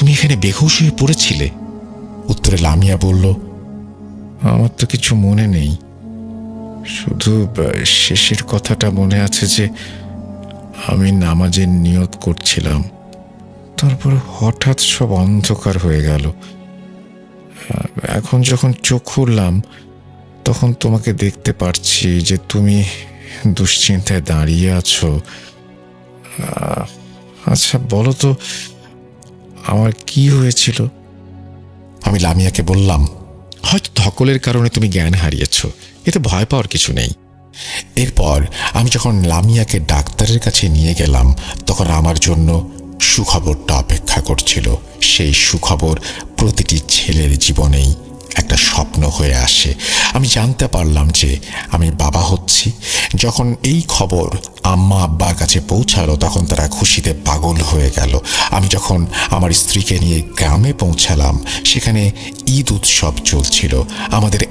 তুমি এখানে বেহুশ হয়ে পড়েছিলে? উত্তরে লামিয়া বলল, আমার তো কিছু মনে নেই, শুধু শেষের কথাটা মনে আছে যে আমি নামাজের নিয়ত করছিলাম, তারপর হঠাৎ সব অন্ধকার হয়ে গেল। এখন যখন চোখ খুললাম তখন তোমাকে দেখতে পারছি যে তুমি দুশ্চিন্তায় দাঁড়িয়ে আছো। আচ্ছা বলো তো, আমার কি হয়েছিল? আমি লামিয়াকে বললাম, হয়তো ধকলের কারণে তুমি জ্ঞান হারিয়েছ, এতে ভয় পাওয়ার কিছু নেই। এরপর আমি যখন লামিয়াকে ডাক্তারের কাছে নিয়ে গেলাম তখন আমার জন্য সুখবরটা অপেক্ষা করছিল। সেই সুখবর প্রতিটি ছেলের জীবনেই একটা স্বপ্ন হয়ে আসে। আমি জানতে পারলাম যে আমি বাবা হচ্ছি। যখন এই খবর আম্মা আব্বার কাছে পৌঁছালো তখন তারা খুশিতে পাগল হয়ে গেল। আমি যখন আমার স্ত্রীকে নিয়ে গ্রামে পৌঁছালাম সেখানে ঈদ উৎসব চলছিল। আমাদের